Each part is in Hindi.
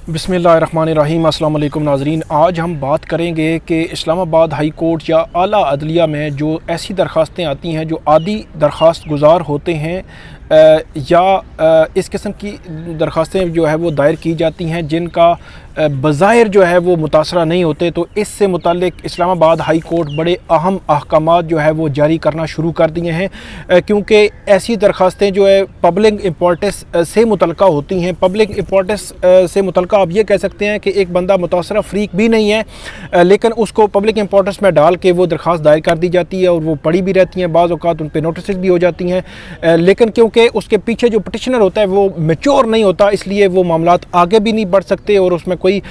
बिस्मिल्लाहिर्रहमानिर्रहीम। अस्सलाम वालेकुम नाज़रीन। आज हम बात करेंगे कि इस्लामाबाद हाई कोर्ट या आला अदलिया में जो ऐसी दरख्वास्तें आती हैं जो आदी दरख्वास्त गुज़ार होते हैं या इस किस्म की दरख्वास्तें जो है वो दायर की जाती हैं जिनका बज़ाहिर जो है वो मुतासरा नहीं होते, तो इससे मुताल्लिक इस्लामाबाद हाई कोर्ट बड़े अहम अहकामात जो है वो जारी करना शुरू कर दिए हैं, क्योंकि ऐसी दरख्वास्तें जो है पब्लिक इम्पोर्टेंस से मुतल्लिका होती हैं। पब्लिक इम्पोर्टेंस से मुतल्लिका आप ये कह सकते हैं कि एक बंदा मुतासरा फ़रीक भी नहीं है, लेकिन उसको पब्लिक इम्पोर्टेंस में डाल के वो दरख्वास्त दायर कर दी जाती है और वो पड़ी भी रहती हैं, बाज़ औक़ात उन पर नोटिस भी हो जाती हैं, लेकिन क्योंकि उसके पीछे जो पटिशनर होता है वो मैच्योर नहीं होता, इसलिए वो मामलात आगे भी नहीं बढ़ सकते और उसमें कोई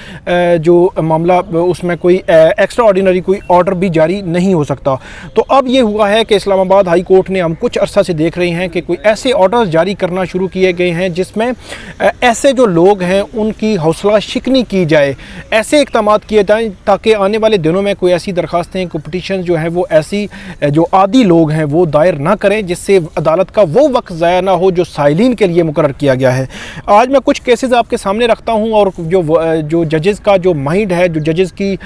जो मामला उसमें कोई एक्स्ट्रा ऑर्डिनरी कोई ऑर्डर भी जारी नहीं हो सकता। तो अब ये हुआ है कि इस्लामाबाद हाई कोर्ट ने, हम कुछ अरसा से देख रहे हैं कि कोई ऐसे ऑर्डर्स जारी करना शुरू किए गए हैं जिसमें ऐसे जो लोग हैं उनकी हौसला शिकनी की जाए, ऐसे इक़दाम किए जाएँ ताकि आने वाले दिनों में कोई ऐसी दरख्वास्तें, कोई पटिशन जो है वो ऐसी जो आदी लोग हैं वो दायर ना करें, जिससे अदालत का वो वक्त ज़ाया ना हो जो साइलिन के लिए मुकर्रर किया गया है। आज मैं कुछ केसेस आपके सामने रखता हूँ और जो जजेस का जो माइंड है, जो जजेस की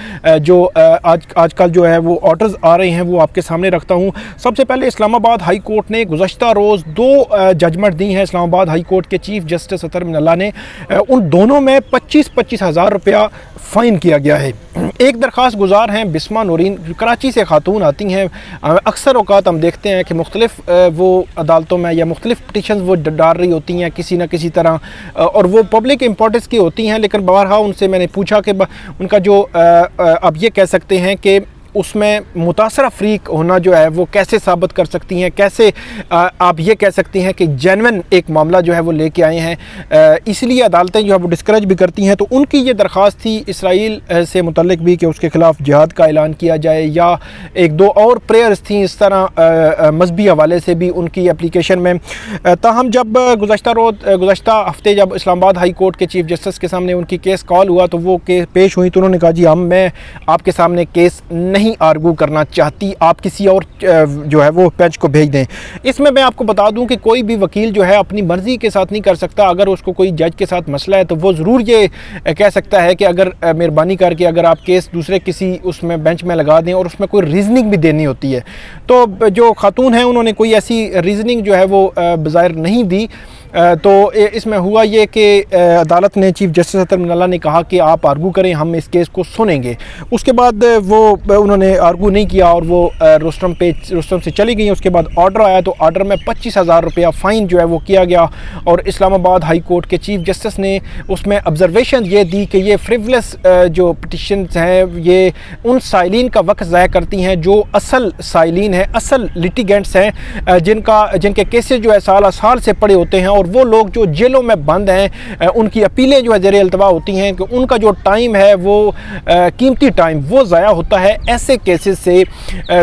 जो आजकल जो है वो ऑर्डर्स आ रहे हैं वो आपके सामने रखता हूँ। सबसे पहले इस्लामाबाद हाई कोर्ट ने गुज़श्ता रोज़ दो जजमेंट दी हैं। इस्लामाबाद हाई कोर्ट के चीफ जस्टिस अतर मिनल्ला ने, उन दोनों में 25-25 हज़ार रुपया फ़ाइन किया गया है। एक दरख्वास्त गुजार हैं बिस्मा नूरीन, कराची से खातून आती हैं। अक्सर औक़ात हम देखते हैं कि मुख्तलिफ़ वो अदालतों में या मुख्तलिफ़ पटिशन वो डाल रही होती हैं किसी न किसी तरह, और वो पब्लिक इम्पोर्टेंस की होती हैं, लेकिन बहरहाल उनसे मैंने पूछा कि उनका जो अब ये कह सकते हैं कि उसमें मुतासरा फ़रीक होना जो है वो कैसे साबित कर सकती हैं, कैसे आप ये कह सकती हैं कि जेन्युइन एक मामला जो है वो लेके आए हैं, इसलिए अदालतें जो है वो डिस्करेज भी करती हैं। तो उनकी ये दरख्वास्त थी इसराइल से मुतल्लिक भी कि उसके ख़िलाफ़ जिहाद का ऐलान किया जाए, या एक दो और प्रेयर्स थी इस तरह मजहबी हवाले से भी उनकी एप्लीकेशन में। ताहम जब गुज़श्ता हफ्ते जब इस्लामाबाद हाई कोर्ट के चीफ जस्टिस के सामने उनकी केस कॉल हुआ तो वो केस पेश हुई, तो उन्होंने कहा जी मैं आपके सामने केस नहीं आर्गू करना चाहती, आप किसी और जो है वो बेंच को भेज दें। इसमें मैं आपको बता दूं कि कोई भी वकील जो है अपनी मर्ज़ी के साथ नहीं कर सकता। अगर उसको कोई जज के साथ मसला है तो वो ज़रूर ये कह सकता है कि अगर मेहरबानी करके अगर आप केस दूसरे किसी उसमें बेंच में लगा दें, और उसमें कोई रीज़निंग भी देनी होती है। तो जो खातून हैं उन्होंने कोई ऐसी रीज़निंग जो है वो बज़ाहिर नहीं दी। तो इसमें हुआ ये कि अदालत ने चीफ जस्टिस अतर मिनल्ला ने कहा कि आप आर्गू करें, हम इस केस को सुनेंगे। उसके बाद वो उन्होंने आर्गू नहीं किया और वो रोस्टम से चली गई। उसके बाद ऑर्डर आया, तो ऑर्डर में 25 हज़ार रुपया फ़ाइन जो है वो किया गया, और इस्लामाबाद हाई कोर्ट के चीफ जस्टिस ने उसमें ऑब्जर्वेशन ये दी कि ये फ्रिवलेस जो पटिशन्स हैं ये उन साइलिन का वक्त ज़ाया करती हैं जो असल साइलिन है, असल लिटिगेंट्स हैं, जिनके केसेस जो है साल से पड़े होते हैं, और वो लोग जो जेलों में बंद हैं उनकी अपीलें जो है ज़ेरे अल्तवा होती हैं कि उनका जो टाइम है वो कीमती टाइम वो ज़ाया होता है। ऐसे केसेस से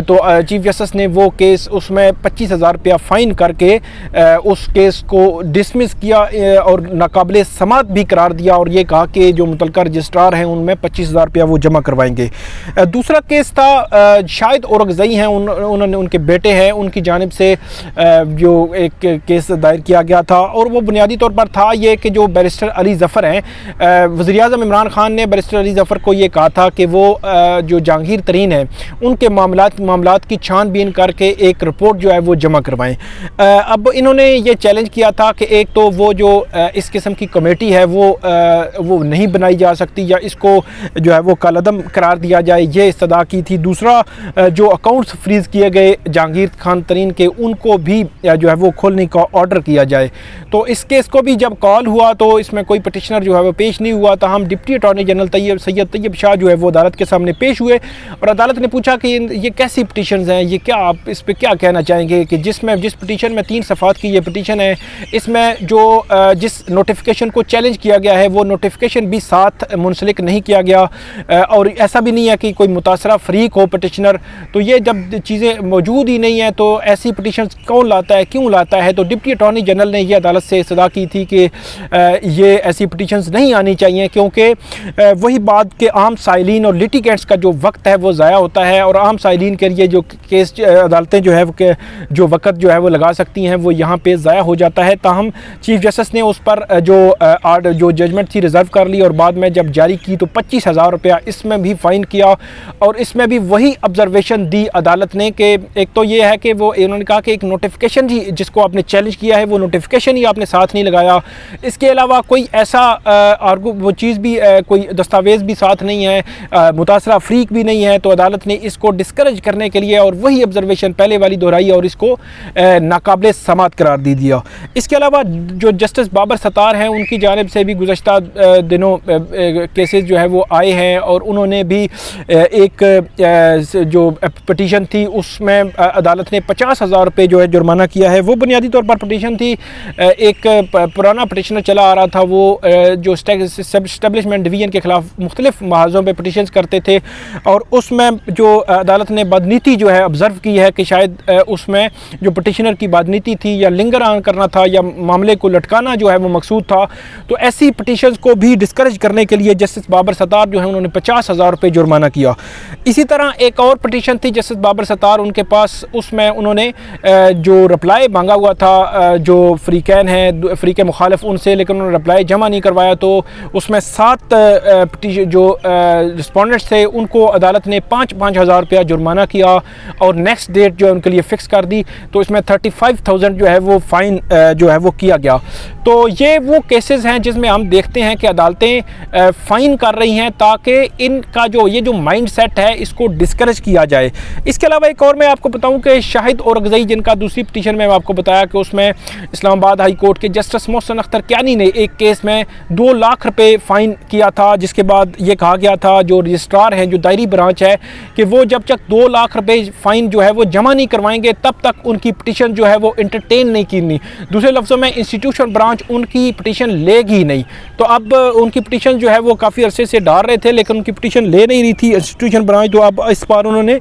तो चीफ जस्टिस ने वो केस उसमें 25 हज़ार रुपया फ़ाइन करके उस केस को डिसमिस किया और नाकाबिले समात भी करार दिया, और ये कहा कि जो मुतल्लिका रजिस्ट्रार हैं उनमें 25 हज़ार रुपया वो जमा करवाएंगे। दूसरा केस था शाहिद औरंगज़ई हैं, उन्होंने उनके बेटे हैं, उनकी जानिब से जो एक केस दायर किया गया था, और वो बुनियादी तौर पर था ये कि जो बैरिस्टर अली ज़फ़र हैं, वज़ीर-ए-आज़म इमरान ख़ान ने बैरिस्टर अली ज़फ़र को ये कहा था कि वो जो जहांगीर तरीन है उनके मामलात की छानबीन करके एक रिपोर्ट जो है वो जमा करवाएं। अब इन्होंने ये चैलेंज किया था कि एक तो वो जो इस किस्म की कमेटी है वो नहीं बनाई जा सकती, या इसको जो है वो कालअदम करार दिया जाए, ये इस्तदा की थी। दूसरा जो अकाउंट्स फ्रीज़ किए गए जहांगीर खान तरीन के, उनको भी जो है वो खोलने का ऑर्डर किया जाए। तो इस केस को भी जब कॉल हुआ तो इसमें कोई पटिशनर जो है वो पेश नहीं हुआ था। हम deputy attorney general Syed Tayyab Shah जो है वो अदालत के सामने पेश हुए, और अदालत ने पूछा कि ये कैसी पटिशन्स हैं, ये क्या, आप इस पर क्या कहना चाहेंगे कि जिस पटिशन में 3 सफ़ात की ये पटिशन है, इसमें जो जिस नोटिफिकेशन को चैलेंज किया गया है वो नोटिफिकेशन भी साथ मुंसलिक नहीं किया गया, और ऐसा भी नहीं है कि कोई मुतासरा फ़रीक हो पटिशनर। तो ये जब चीज़ें मौजूद ही नहीं हैं तो ऐसी पटिशन कौन लाता है, क्यों लाता है? तो डिप्टी अटॉर्नी जनरल ने यह अदालत से इस्तदा की थी कि ये ऐसी पटिशन्स नहीं आनी चाहिए, क्योंकि वही बात कि आम साइलिन और लिटिगेंट्स का जो वक्त है वो ज़ाया होता है, और आम साइलिन के लिए जो केस अदालतें जो है जो वक्त जो है वो लगा सकती हैं वो यहाँ पे ज़ाया हो जाता है। ताहम चीफ जस्टिस ने उस पर जो जजमेंट थी रिज़र्व कर ली, और बाद में जब जारी की तो 25,000 रुपया इसमें भी फ़ाइन किया। और इसमें भी वही ऑब्जर्वेशन दी अदालत ने कि एक तो ये है कि वो इन्होंने कहा कि एक नोटिफिकेशन ही जिसको आपने चैलेंज किया है वो नोटिफिकेशन ही आपने साथ नहीं लगाया, इसके अलावा कोई ऐसा वो चीज़ भी कोई दस्तावेज़ भी साथ नहीं है, मुतासरा फ्रीक भी नहीं है। तो अदालत ने इसको डिस्करेज करने के लिए और वही ऑब्जर्वेशन पहले वाली दोहराई और इसको नाकाबिले समात करार दे दिया। इसके अलावा जो जस्टिस बाबर सत्तार हैं उनकी जानिब से भी गुज़श्ता दिनों केसेस जो है वो आए हैं, और उन्होंने भी एक जो पटिशन थी उसमें अदालत ने 50,000 रुपये जो है जुर्माना किया है। वो बुनियादी तौर पर पटिशन थी, एक पुराना पटिशनर चला आ रहा था, वो जो एस्टेब्लिशमेंट डिवीज़न के ख़िलाफ़ मुख्तलिफ महाज़ों पर पटिशन्स करते थे, और उसमें जो अदालत ने बदनीति जो है ऑब्ज़र्व की है कि शायद उसमें जो पटिशनर की बदनीति थी या लिंगर ऑन करना था या मामले को लटकाना जो है वो मकसूद था। तो ऐसी पटिशन्स को भी डिस्करेज करने के लिए जस्टिस बाबर सत्तार जो है उन्होंने 50,000 रुपये जुर्माना किया। इसी तरह एक और पटिशन थी जस्टिस बाबर सत्तार उनके पास, उसमें उन्होंने जो रिप्लाई मांगा हुआ था जो फ्रीकैन है फ्रीक मुखालिफ उनसे, लेकिन उन्होंने रिप्लाई जमा नहीं करवाया। तो उसमें 7 जो रिस्पोंडेंट्स थे उनको अदालत ने 5,000 रुपया जुर्माना किया और नेक्स्ट डेट जो है उनके लिए फ़िक्स कर दी। तो इसमें 35,000 जो है वो फ़ाइन जो है वो किया गया। तो ये वो केसेस हैं जिसमें हम देखते हैं कि अदालतें फ़ाइन कर रही हैं ताकि इनका जो ये जो माइंड सेट है इसको डिस्करेज किया जाए। इसके अलावा एक और मैं आपको बताऊं कि शाहिद औरंगज़ई जिनका दूसरी पिटीशन में आपको बताया कि उसमें इस्लामाबाद हाई कोर्ट के जस्टिस मोहसिन अख्तर कियानी ने एक केस में 2 लाख रुपये फ़ाइन किया था, जिसके बाद ये कहा गया था जो रजिस्ट्रार हैं जो दायरी ब्रांच है कि वो जब तक 2 लाख रुपये फ़ाइन जो है वो जमा नहीं करवाएंगे तब तक उनकी पिटीशन जो है वो इंटरटेन नहीं करनी। दूसरे लफ्ज़ों में इंस्टीट्यूशन ब्रांच उनकी पिटीशन लेगी नहीं। तो अब उनकी पिटीशन जो है वो काफ़ी अरसे से डाल रहे थे लेकिन उनकी पिटीशन ले नहीं रही थी इंस्टीट्यूशन ब्रांच। तो अब इस बार उन्होंने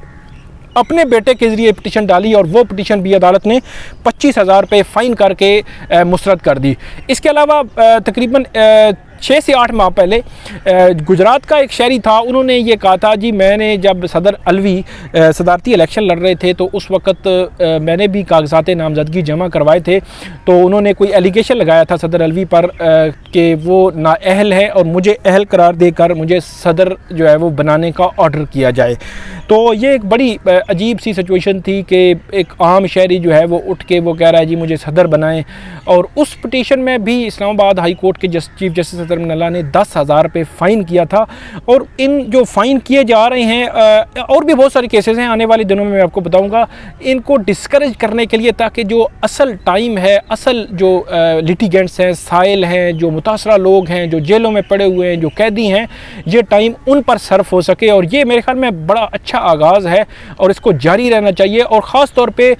अपने बेटे के ज़रिए पिटीशन डाली और वो पिटीशन भी अदालत ने 25,000 रुपये फ़ाइन करके मुस्तरद कर दी। इसके अलावा तकरीबन 6 से 8 माह पहले गुजरात का एक शहरी था, उन्होंने ये कहा था जी मैंने जब सदर अलवी सदारती इलेक्शन लड़ रहे थे तो उस वक़्त मैंने भी कागजात नामज़दगी जमा करवाए थे। तो उन्होंने कोई एलिगेशन लगाया था सदर अलवी पर कि वो नाअहल है और मुझे अहल करार देकर मुझे सदर जो है वो बनाने का ऑर्डर किया जाए। तो ये एक बड़ी अजीब सी सिचुएशन थी कि एक आम शहरी जो है वो उठ के वो कह रहा है जी मुझे सदर बनाएं। और उस पिटीशन में भी इस्लामाबाद हाई कोर्ट के चीफ जस्टिस अल्लाह ने 10,000 रुपये फ़ाइन किया था। और इन जो फ़ाइन किए जा रहे हैं और भी बहुत सारे केसेस हैं, आने वाले दिनों में मैं आपको बताऊंगा, इनको डिस्करेज करने के लिए ताकि जो असल टाइम है, असल जो लिटिगेंट्स हैं, साइल हैं, जो मुतासरा लोग हैं, जो जेलों में पड़े हुए हैं, जो कैदी हैं, ये टाइम उन पर सर्फ हो सके। और ये मेरे ख्याल में बड़ा अच्छा आगाज़ है और इसको जारी रहना चाहिए। और ख़ास तौर पे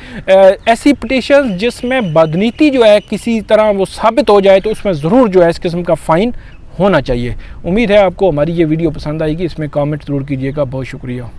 ऐसी पिटीशन जिसमें बदनीति जो है किसी तरह वो साबित हो जाए तो उसमें ज़रूर जो है इस किस्म का फ़ाइन होना चाहिए। उम्मीद है आपको हमारी ये वीडियो पसंद आएगी, इसमें कमेंट ज़रूर कीजिएगा। बहुत शुक्रिया।